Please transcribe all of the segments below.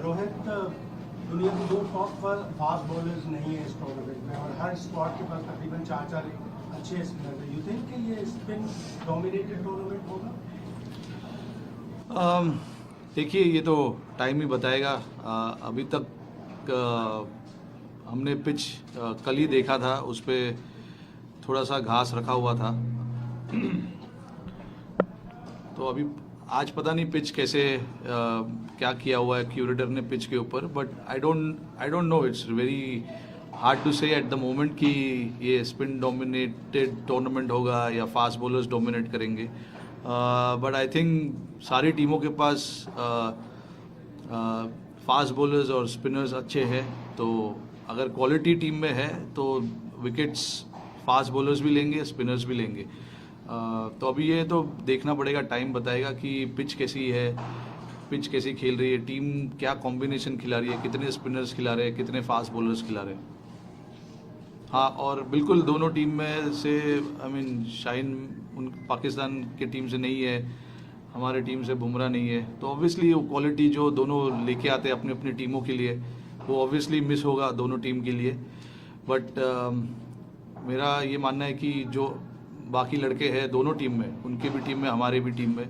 रोहित, दुनिया के 2 टॉप पर फास्ट बॉलर्स नहीं है इस टूर्नामेंट में और हर स्क्वाड के पास तकरीबन 4 अच्छे स्पिनर हैं। यू थिंक कि ये स्पिन डोमिनेटेड टूर्नामेंट होगा? देखिए, ये तो टाइम ही बताएगा। अभी तक हमने पिच कल ही देखा था, उस पर थोड़ा सा घास रखा हुआ था। तो अभी आज पता नहीं पिच कैसे क्या किया हुआ है क्यूरेटर ने पिच के ऊपर, but I don't know, it's very hard to say at the moment कि ये स्पिन डोमिनेटेड टूर्नामेंट होगा या फास्ट बॉलर्स डोमिनेट करेंगे। बट आई थिंक सारी टीमों के पास फास्ट बॉलर्स और स्पिनर्स अच्छे हैं, तो अगर क्वालिटी टीम में है तो विकेट्स फास्ट बॉलर्स भी लेंगे, स्पिनर्स भी लेंगे। तो अभी ये तो देखना पड़ेगा, टाइम बताएगा कि पिच कैसी है, पिच कैसी खेल रही है, टीम क्या कॉम्बिनेशन खिला रही है, कितने स्पिनर्स खिला रहे हैं, कितने फास्ट बॉलर्स खिला रहे हैं। हाँ, और बिल्कुल दोनों टीम में से शाहीन उन पाकिस्तान की टीम से नहीं है, हमारे टीम से बुमराह नहीं है, तो ऑब्वियसली वो क्वालिटी जो दोनों लेके आते हैं अपनी अपनी टीमों के लिए, वो ऑब्वियसली मिस होगा दोनों टीम के लिए। बट मेरा ये मानना है कि जो बाकी लड़के हैं दोनों टीम में, उनकी भी टीम में हमारी भी टीम में,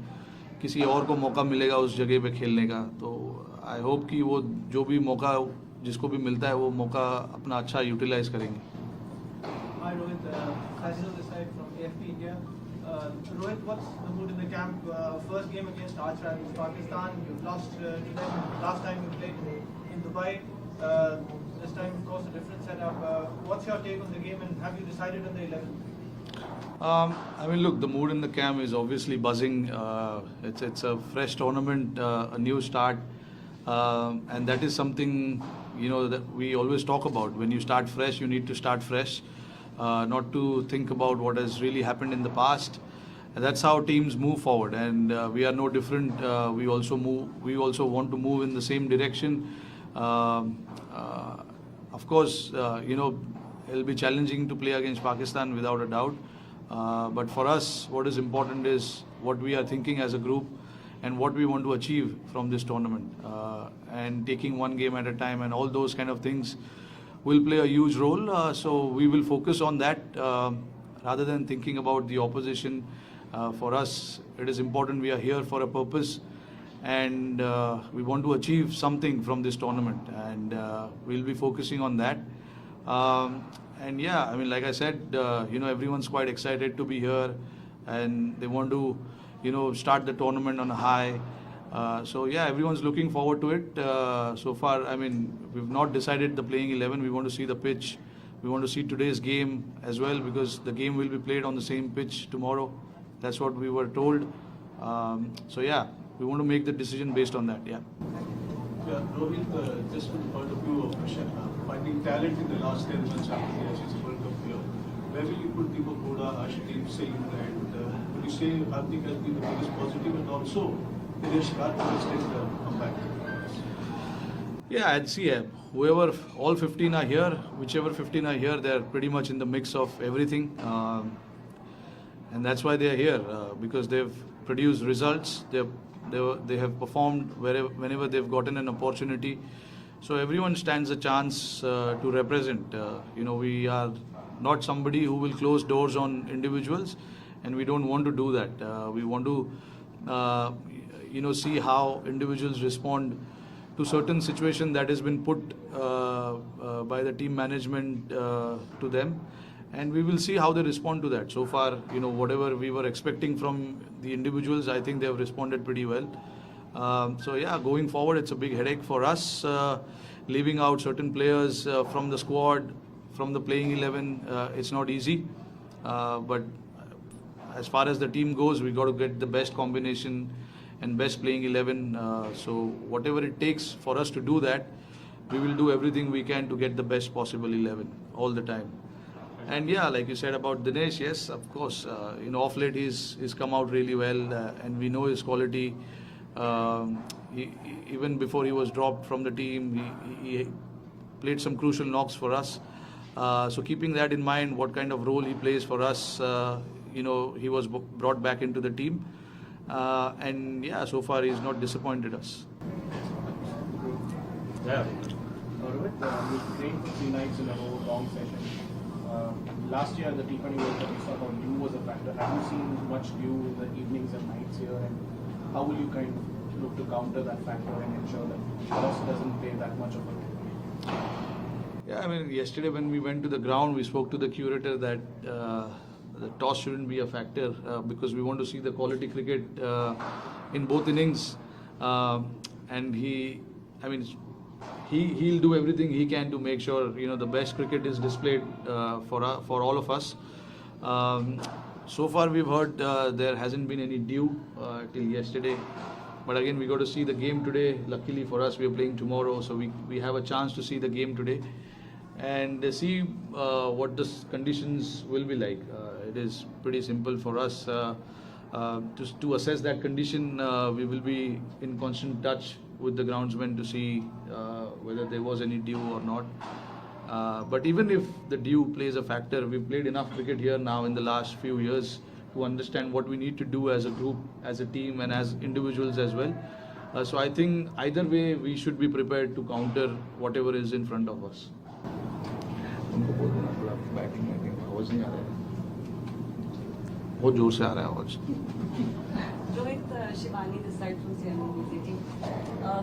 किसी और को मौका मिलेगा उस जगह पे खेलने का। तो आई होप कि वो जो भी मौका जिसको भी मिलता है वो मौका अपना अच्छा यूटिलाइज करेंगे। Hi Rohit, Fazil this side from AFP India. Rohit, what's the mood in the camp? First game against arch rivals Pakistan. You lost to them last time you played in Dubai. This time, of course, a different setup. What's your take on the game, and have you decided on the 11? Look, the mood in the camp is obviously buzzing. It's a fresh tournament, a new start, and that is something that we always talk about. When you start fresh, you need to start fresh, not to think about what has really happened in the past. And that's how teams move forward, and we are no different. We also want to move in the same direction. Of course, it'll be challenging to play against Pakistan without a doubt. But for us, what is important is what we are thinking as a group and what we want to achieve from this tournament. And taking one game at a time and all those kind of things will play a huge role. So we will focus on that rather than thinking about the opposition. For us, it is important we are here for a purpose, and we want to achieve something from this tournament, and we'll be focusing on that. And yeah, like I said, everyone's quite excited to be here, and they want to, start the tournament on a high. So yeah, everyone's looking forward to it. So far, we've not decided the playing 11. We want to see the pitch. We want to see today's game as well, because the game will be played on the same pitch tomorrow. That's what we were told. So yeah, we want to make the decision based on that. Yeah. Rohit, just from the point of view of Sharma, finding talent in the last 10 months after the Ashes World Cup here, where will you put Deepak Boda, Arshdeep Singh, and would you say Hardik has been the biggest positive, and also Dinesh Karthik has taken a comeback? Yeah, I'd see whoever, all 15 are here, whichever 15 are here, they're pretty much in the mix of everything. And that's why they're here, because they've produced results. They have performed whenever they've gotten an opportunity. So everyone stands a chance to represent. We are not somebody who will close doors on individuals, and we don't want to do that. We want to, see how individuals respond to certain situation that has been put by the team management to them. And we will see how they respond to that. So far, whatever we were expecting from the individuals, I think they have responded pretty well. So yeah, going forward, it's a big headache for us. Leaving out certain players from the squad, from the playing 11, it's not easy. But as far as the team goes, we got to get the best combination and best playing 11. So whatever it takes for us to do that, we will do everything we can to get the best possible 11 all the time. And yeah, like you said about Dinesh, yes, of course, off late he's come out really well, and we know his quality. Even before he was dropped from the team, he played some crucial knocks for us. So keeping that in mind, what kind of role he plays for us, he was brought back into the team. And yeah, so far he's not disappointed us. Yeah. Rohit, you trained for 3 nights in a row, long session. Last year, the T20 World Cup, you saw how dew was a factor. Have you seen much dew in the evenings and nights here? And how will you kind of look to counter that factor and ensure that toss doesn't play that much of a role? Yeah, I mean, yesterday when we went to the ground, we spoke to the curator that the toss shouldn't be a factor because we want to see the quality cricket in both innings. And he'll do everything he can to make sure the best cricket is displayed for all of us. So far, we've heard there hasn't been any dew till yesterday. But again, we got to see the game today. Luckily for us, we are playing tomorrow, so we have a chance to see the game today and see what the conditions will be like. It is pretty simple for us to assess that condition. We will be in constant touch with the groundsmen to see whether there was any dew or not. But even if the dew plays a factor, we've played enough cricket here now in the last few years to understand what we need to do as a group, as a team, and as individuals as well. So I think either way, we should be prepared to counter whatever is in front of us. उनको बोल देना थोड़ा batting आवाज नहीं आ रहा है, बहुत जोर से आ रहा है आवाज. Rohit, Shivani this side from CNBC.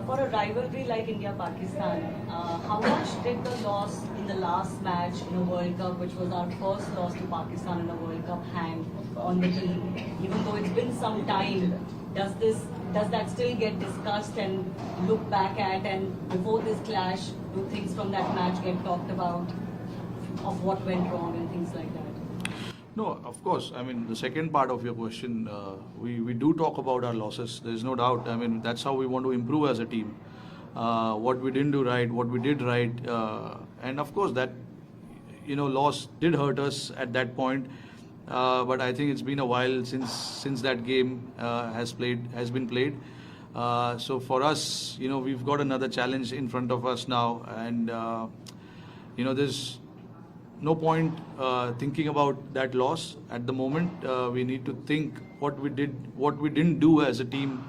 For a rivalry like India-Pakistan, how much did the loss in the last match in a World Cup, which was our first loss to Pakistan in a World Cup, hang on the team? Even though it's been some time, does that still get discussed and looked back at? And before this clash, do things from that match get talked about of what went wrong and things like that? No, of course. I mean, the second part of your question, we do talk about our losses. There's no doubt. I mean, that's how we want to improve as a team. What we didn't do right, what we did right, and of course that loss did hurt us at that point. But I think it's been a while since that game has been played. So for us, we've got another challenge in front of us now, and there's no point thinking about that loss at the moment. We need to think what we didn't do as a team,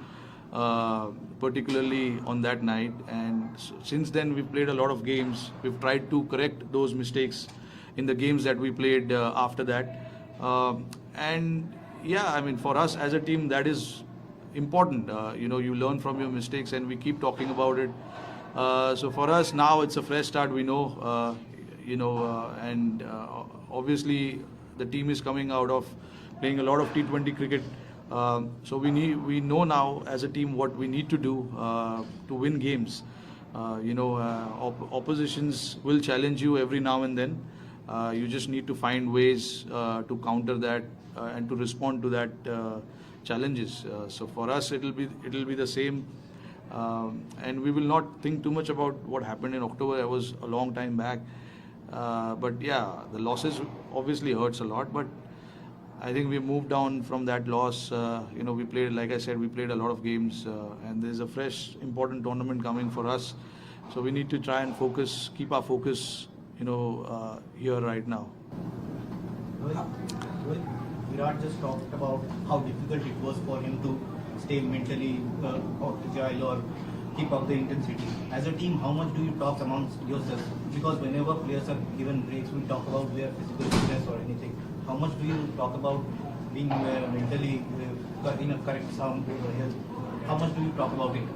particularly on that night. And since then, we've played a lot of games. We've tried to correct those mistakes in the games that we played after that. And yeah, I mean, for us as a team, that is important. You learn from your mistakes, and we keep talking about it. So for us now, it's a fresh start. We know. And obviously the team is coming out of playing a lot of T20 cricket. So we know now as a team what we need to do to win games. Oppositions will challenge you every now and then. You just need to find ways to counter that and to respond to that challenges. So for us, it'll be the same. And we will not think too much about what happened in October. That was a long time back. But yeah, the losses obviously hurts a lot, but I think we moved down from that loss. We played, like I said, we played a lot of games, and there's a fresh, important tournament coming for us. So we need to try and keep our focus, here right now. Virat just talked about how difficult it was for him to stay mentally agile or keep up the intensity. As a team, how much do you talk amongst yourselves? Because whenever players are given breaks, we talk about their physical fitness or anything. How much do you talk about being mentally in a correct sound health? How much do you talk about it?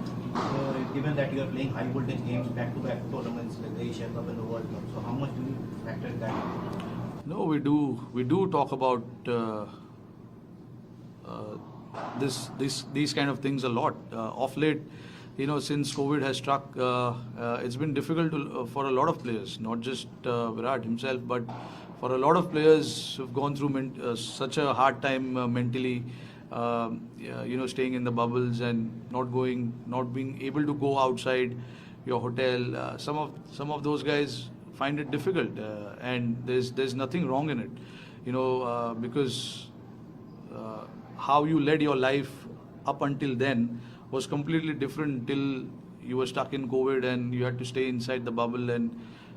Given that you are playing high voltage games, back-to-back tournaments like the Asia Cup and the World Cup, so how much do you factor that in? No, we do talk about these kind of things a lot. Off late, since COVID has struck, it's been difficult for a lot of players, not just Virat himself, but for a lot of players who've gone through such a hard time mentally, staying in the bubbles and not being able to go outside your hotel. Some of those guys find it difficult, and there's nothing wrong in it, because how you led your life up until then was completely different till you were stuck in COVID and you had to stay inside the bubble and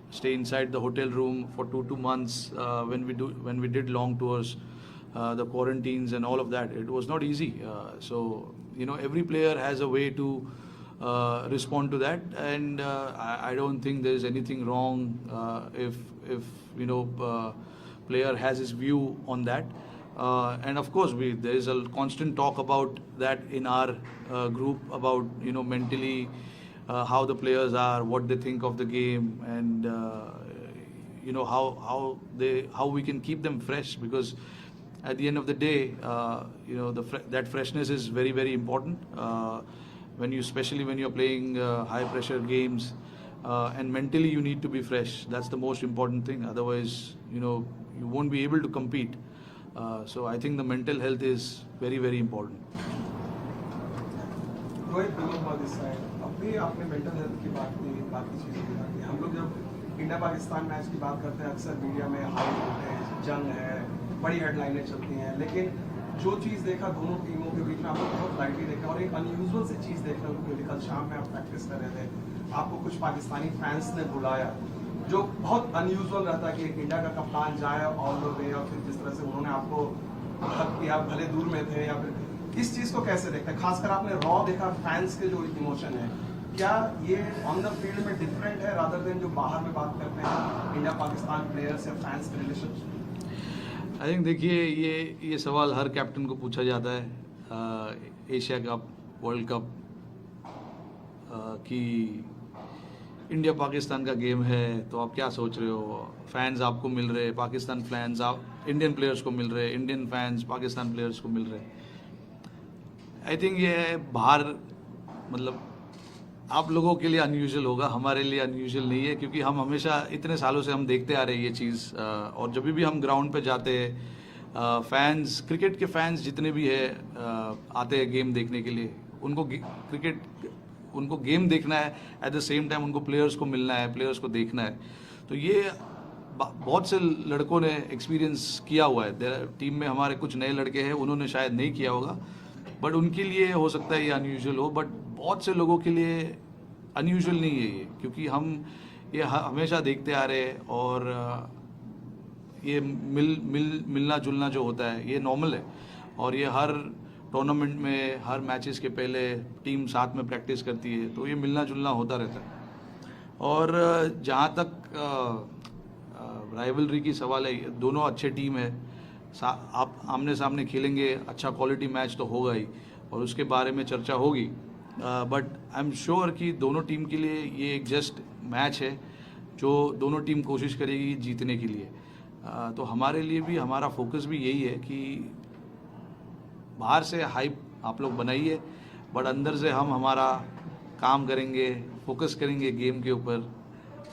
stay inside the hotel room for 2 months when we did long tours, the quarantines and all of that. It was not easy. So every player has a way to respond to that, and I don't think there is anything wrong if player has his view on that. And of course, there is a constant talk about that in our group about mentally how the players are, what they think of the game, and how we can keep them fresh, because at the end of the day, that freshness is very, very important. Especially when you're playing high pressure games, and mentally you need to be fresh. That's the most important thing. Otherwise, you won't be able to compete. So I think the mental health is very, very important. Rohit belong this side, अभी आपने mental health की बात की, बाकी चीज़ें की बात की। हम लोग जब इंडिया पाकिस्तान मैच की बात करते हैं अक्सर मीडिया में हाई वोल्टेज जंग है, बड़ी हेडलाइनें चलती हैं, लेकिन जो चीज़ देखा दोनों टीमों के बीच में आपको बहुत लाइटली देखा, और एक अनयूजुअल सी चीज़ देखने को मिली। कल शाम में आप प्रैक्टिस कर रहे थे, आपको कुछ पाकिस्तानी फैंस ने बुलाया, जो बहुत अनयूजुअल रहता है कि एक इंडिया का कप्तान जाए ऑल द वे, और फिर जिस तरह से उन्होंने आपको हक किया, भले दूर में थे, या फिर इस चीज़ को कैसे देखते हैं? खासकर आपने रॉ देखा, फैंस के जो इमोशन है, क्या ये ऑन द फील्ड में डिफरेंट है रादर देन जो बाहर में बात करते हैं इंडिया पाकिस्तान प्लेयर्स या फैंस के रिलेशन? आई थिंक देखिए, ये सवाल हर कैप्टन को पूछा जाता है एशिया कप, वर्ल्ड कप, कि इंडिया पाकिस्तान का गेम है तो आप क्या सोच रहे हो? फैंस आपको मिल रहे, पाकिस्तान फैंस आप इंडियन प्लेयर्स को मिल रहे, इंडियन फैंस पाकिस्तान प्लेयर्स को मिल रहे। आई थिंक ये बाहर मतलब आप लोगों के लिए अनयूजुअल होगा, हमारे लिए अनयूजुअल नहीं है, क्योंकि हम हमेशा इतने सालों से हम देखते आ रहे हैं ये चीज़। और जब भी हम ग्राउंड पे जाते हैं, फैंस, क्रिकेट के फैंस जितने भी है आते हैं गेम देखने के लिए, उनको गेम देखना है, एट द सेम टाइम उनको प्लेयर्स को मिलना है, प्लेयर्स को देखना है। तो ये बहुत से लड़कों ने एक्सपीरियंस किया हुआ है। टीम में हमारे कुछ नए लड़के हैं, उन्होंने शायद नहीं किया होगा, बट उनके लिए हो सकता है ये अनयूजुअल हो, बट बहुत से लोगों के लिए अनयूजुअल नहीं है ये, क्योंकि हम ये हमेशा देखते आ रहे हैं, और ये मिलना जुलना जो होता है ये नॉर्मल है, और ये हर टूर्नामेंट में, हर मैचेस के पहले टीम साथ में प्रैक्टिस करती है, तो ये मिलना जुलना होता रहता है। और जहाँ तक राइवलरी की सवाल है, दोनों अच्छे टीम है, आप आमने सामने खेलेंगे, अच्छा क्वालिटी मैच तो होगा ही, और उसके बारे में चर्चा होगी। बट आई एम श्योर कि दोनों टीम के लिए ये एक जस्ट मैच है, जो दोनों टीम कोशिश करेगी जीतने के लिए। तो हमारे लिए भी, हमारा फोकस भी यही है कि बाहर से हाइप आप लोग बनाइए, बट अंदर से हम हमारा काम करेंगे, फोकस करेंगे गेम के ऊपर,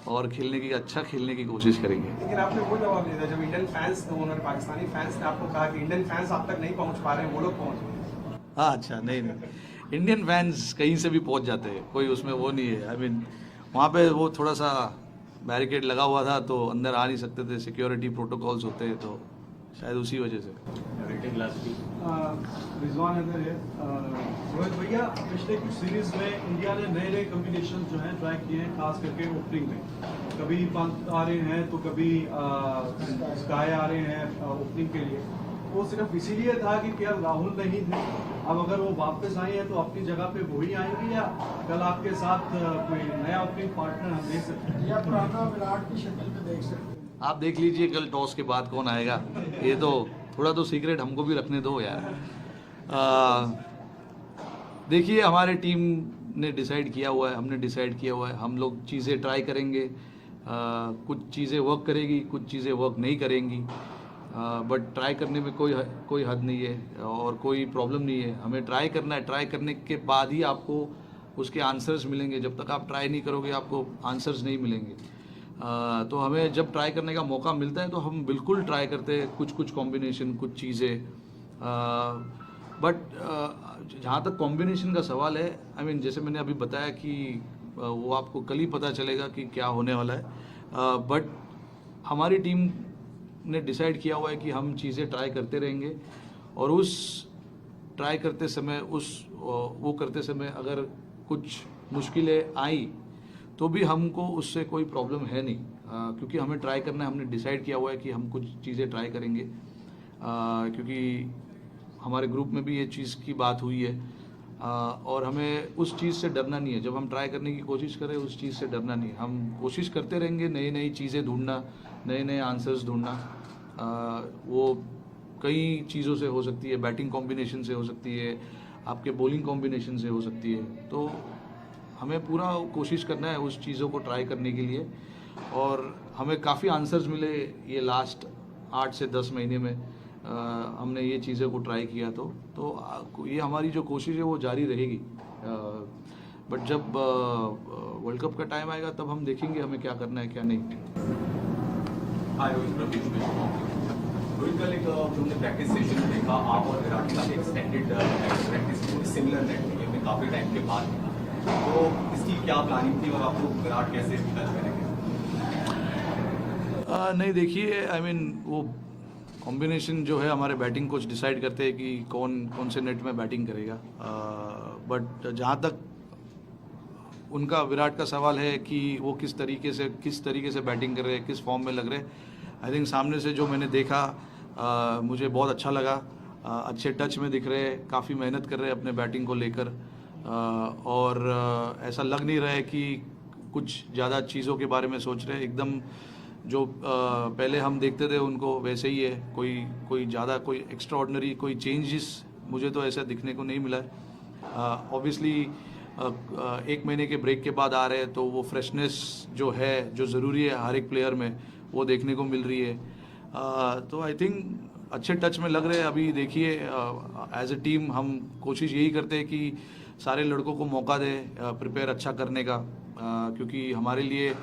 और अच्छा खेलने की कोशिश करेंगे। लेकिन आपने वो जवाब दिया था जब इंडियन फैंस थे, उन्होंने पाकिस्तानी फैंस ने आपको कहा कि इंडियन फैंस आप तक नहीं पहुंच पा रहे हैं, वो लोग पहुंच गए। हाँ, अच्छा, नहीं, इंडियन फैंस कहीं से भी पहुंच जाते हैं, कोई उसमें वो नहीं है। आई मीन वहाँ पे वो थोड़ा सा बैरिकेड लगा हुआ था, तो अंदर आ नहीं सकते थे, सिक्योरिटी प्रोटोकॉल्स होते हैं, तो शायद उसी वजह से। रिजवान इधर है। रोहित भैया, पिछले कुछ सीरीज में इंडिया ने नए नए कॉम्बिनेशन जो हैं ट्राई किए हैं, खास करके ओपनिंग में। कभी पंत आ रहे हैं तो कभी स्काई आ रहे हैं ओपनिंग के लिए। वो सिर्फ इसीलिए था कि केएल राहुल नहीं थे, अब अगर वो वापस आई हैं तो अपनी जगह पे वही आएंगे, या कल आपके साथ कोई नया ओपनिंग पार्टनर हम देख सकते हैं, या पुराना विराट की शक्ल पे देख सकते हैं? आप देख लीजिए कल टॉस के बाद कौन आएगा, ये तो थोड़ा तो सीक्रेट हमको भी रखने दो यार। देखिए, हमारे टीम ने डिसाइड किया हुआ है, हमने डिसाइड किया हुआ है, हम लोग चीज़ें ट्राई करेंगे, कुछ चीज़ें वर्क करेगी, कुछ चीज़ें वर्क नहीं करेंगी, बट ट्राई करने में कोई हद नहीं है और कोई प्रॉब्लम नहीं है। हमें ट्राई करना है, ट्राई करने के बाद ही आपको उसके आंसर्स मिलेंगे। जब तक आप ट्राई नहीं करोगे आपको आंसर्स नहीं मिलेंगे। तो हमें जब ट्राई करने का मौका मिलता है तो हम बिल्कुल ट्राई करते हैं, कुछ कॉम्बिनेशन, कुछ चीज़ें। बट जहाँ तक कॉम्बिनेशन का सवाल है, आई मीन जैसे मैंने अभी बताया कि वो आपको कल ही पता चलेगा कि क्या होने वाला है। बट हमारी टीम ने डिसाइड किया हुआ है कि हम चीज़ें ट्राई करते रहेंगे, और उस ट्राई करते समय वो करते समय अगर कुछ मुश्किलें आई तो भी हमको उससे कोई प्रॉब्लम है नहीं, क्योंकि हमें ट्राई करना है। हमने डिसाइड किया हुआ है कि हम कुछ चीज़ें ट्राई करेंगे, क्योंकि हमारे ग्रुप में भी ये चीज़ की बात हुई है। और हमें उस चीज़ से डरना नहीं है। जब हम ट्राई करने की कोशिश करें उस चीज़ से डरना नहीं है। हम कोशिश करते रहेंगे, नई नई चीज़ें ढूंढना, नए नए आंसर्स ढूंढना। वो कई चीज़ों से हो सकती है, बैटिंग कॉम्बिनेशन से हो सकती है, आपके बॉलिंग कॉम्बिनेशन से हो सकती है। तो हमें पूरा कोशिश करना है उस चीज़ों को ट्राई करने के लिए। और हमें काफ़ी आंसर्स मिले ये लास्ट 8 से 10 महीने में। हमने ये चीज़ें को ट्राई किया तो ये हमारी जो कोशिश है वो जारी रहेगी। बट जब वर्ल्ड कप का टाइम आएगा तब हम देखेंगे हमें क्या करना है क्या नहीं। हाय रोहित, कल एक जो हमने प्रैक्टिस सेशन में देखा, आप और विराट के साथ एक्सटेंडेड प्रैक्टिस सिमिलर नेट में काफ़ी टाइम के बाद मिला, तो इसकी क्या प्लानिंग थी और आपको विराट कैसे टच करेंगे? नहीं, देखिए आई मीन वो कॉम्बिनेशन जो है हमारे बैटिंग कोच डिसाइड करते हैं कि कौन से नेट में बैटिंग करेगा। बट जहाँ तक उनका विराट का सवाल है कि वो किस तरीके से बैटिंग कर रहे हैं, किस फॉर्म में लग रहे हैं, आई थिंक सामने से जो मैंने देखा मुझे बहुत अच्छा लगा। अच्छे टच में दिख रहे हैं, काफ़ी मेहनत कर रहे हैं अपने बैटिंग को लेकर। और ऐसा लग नहीं रहा है कि कुछ ज़्यादा चीज़ों के बारे में सोच रहे हैं। एकदम जो पहले हम देखते थे उनको वैसे ही है। कोई ज़्यादा कोई एक्स्ट्राऑर्डिनरी कोई चेंजेस मुझे तो ऐसा दिखने को नहीं मिला है। ऑब्वियसली 1 महीने के ब्रेक के बाद आ रहे हैं तो वो फ्रेशनेस जो है, जो ज़रूरी है हर एक प्लेयर में, वो देखने को मिल रही है। तो आई थिंक अच्छे टच में लग रहे हैं। अभी देखिए एज ए टीम हम कोशिश यही करते हैं कि सारे लड़कों को मौका दें प्रिपेयर अच्छा करने का, क्योंकि हमारे लिए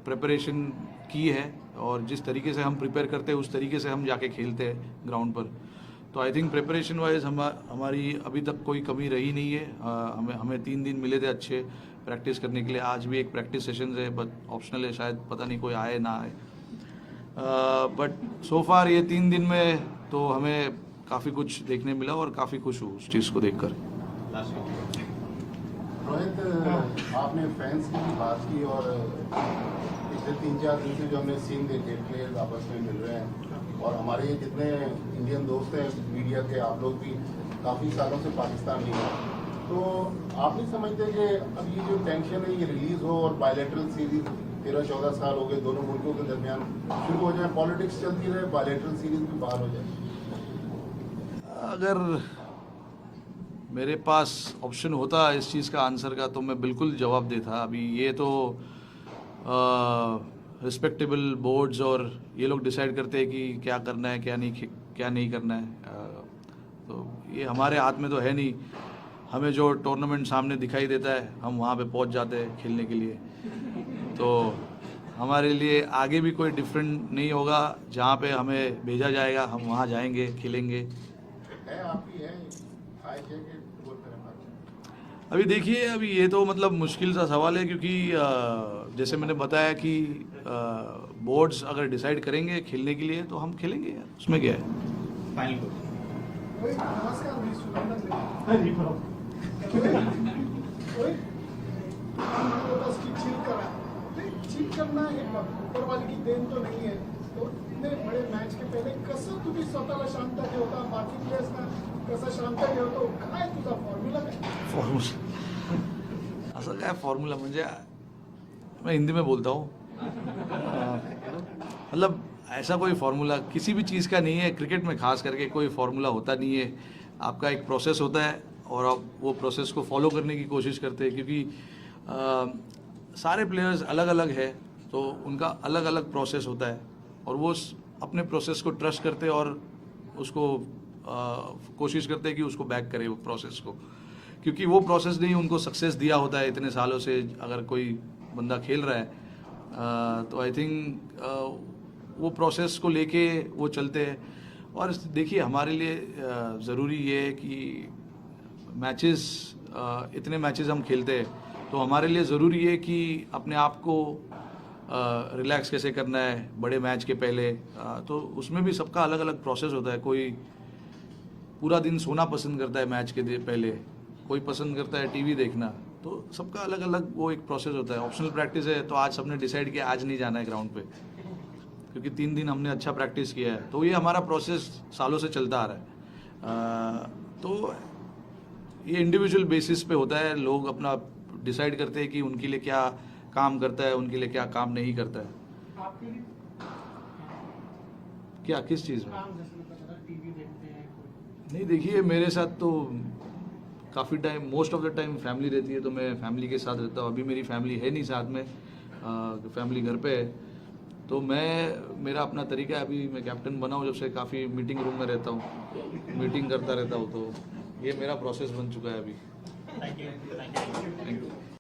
प्रिपरेशन की है और जिस तरीके से हम प्रिपेयर करते हैं उस तरीके से हम जाके खेलते हैं ग्राउंड पर। तो आई थिंक प्रिपरेशन वाइज हमारी अभी तक कोई कमी रही नहीं है। हमें 3 दिन मिले थे अच्छे प्रैक्टिस करने के लिए। आज भी एक प्रैक्टिस सेशन है, बट ऑप्शनल है, शायद पता नहीं कोई आए ना आए। बट सो फार ये 3 दिन में तो हमें काफ़ी कुछ देखने मिला और काफ़ी खुश हूँ उस चीज़ को देखकर। रोहित, आपने फैंस की भी बात की और पिछले 3-4 दिन से जो हमने सीन देखे, प्लेयर्स आपस में मिल रहे हैं और हमारे जितने इंडियन दोस्त हैं मीडिया के, आप लोग भी काफ़ी सालों से पाकिस्तान नहीं हैं, तो आप नहीं समझते कि अब ये जो टेंशन है ये रिलीज़ हो और बायलैटरल सीरीज 13-14 साल हो गए दोनों मुल्कों के दरमियान शुरू हो जाए, पॉलिटिक्स चलती रहे, बायलैटरल सीरीज भी बाहर हो जाए? अगर मेरे पास ऑप्शन होता इस चीज़ का आंसर का तो मैं बिल्कुल जवाब देता। अभी ये तो रिस्पेक्टेबल बोर्ड्स और ये लोग डिसाइड करते हैं कि क्या करना है क्या नहीं करना है। तो ये हमारे हाथ में तो है नहीं। हमें जो टूर्नामेंट सामने दिखाई देता है हम वहाँ पे पहुँच जाते हैं खेलने के लिए। तो हमारे लिए आगे भी कोई डिफरेंट नहीं होगा। जहाँ पे हमें भेजा जाएगा हम वहाँ जाएंगे, खेलेंगे। अभी देखिए, अभी ये तो मतलब मुश्किल सा सवाल है, क्योंकि जैसे मैंने बताया कि बोर्ड्स अगर डिसाइड करेंगे खेलने के लिए तो हम खेलेंगे यार, उसमें क्या है। फाइनल चीट करना एक ऊपर वाले की देन तो नहीं है, तो इतने बड़े मैच के पहिले कसं तुम्ही स्वतःला शांत ठेवता, बाकी प्लेयर्सना कसं शांत ठेवतो, काय तुझा फॉर्म्युला काय? असं काय फॉर्म्युला म्हणजे मैं हिंदी में बोलता हूँ। मतलब ऐसा कोई फार्मूला किसी भी चीज़ का नहीं है। क्रिकेट में खास करके कोई फार्मूला होता नहीं है। आपका एक प्रोसेस होता है और आप वो प्रोसेस को फॉलो करने की कोशिश करते हैं, क्योंकि सारे प्लेयर्स अलग अलग है तो उनका अलग अलग प्रोसेस होता है और वो अपने प्रोसेस को ट्रस्ट करते हैं और उसको कोशिश करते हैं कि उसको बैक करे वो प्रोसेस को, क्योंकि वो प्रोसेस ने ही उनको सक्सेस दिया होता है इतने सालों से। अगर कोई बंदा खेल रहा है तो आई थिंक वो प्रोसेस को लेके वो चलते हैं। और देखिए, हमारे लिए ज़रूरी ये है कि मैचेस इतने मैचेस हम खेलते हैं तो हमारे लिए ज़रूरी है कि अपने आप को रिलैक्स कैसे करना है बड़े मैच के पहले। तो उसमें भी सबका अलग अलग प्रोसेस होता है। कोई पूरा दिन सोना पसंद करता है मैच के पहले, कोई पसंद करता है टीवी देखना, तो सबका अलग अलग वो एक प्रोसेस होता है। ऑप्शनल प्रैक्टिस है तो आज सबने डिसाइड किया आज नहीं जाना है ग्राउंड पे, क्योंकि 3 दिन हमने अच्छा प्रैक्टिस किया है। तो ये हमारा प्रोसेस सालों से चलता आ रहा है। तो ये इंडिविजुअल बेसिस पे होता है, लोग अपना डिसाइड करते हैं कि उनके लिए क्या काम करता है, उनके लिए क्या काम नहीं करता है। आपके लिए क्या किस चीज़ में? काम जैसे मतलब टीवी देखते हैं कोई? नहीं देखिए, मेरे साथ तो काफ़ी time, most of the time family रहती है, तो मैं फैमिली के साथ रहता हूँ। अभी मेरी फैमिली है नहीं साथ में, फैमिली घर पे है, तो मेरा अपना तरीका है। अभी मैं कैप्टन बना हूँ जब से काफ़ी मीटिंग रूम में रहता हूँ, मीटिंग करता रहता हूँ, तो ये मेरा प्रोसेस बन चुका है अभी। Thank you. Thank you.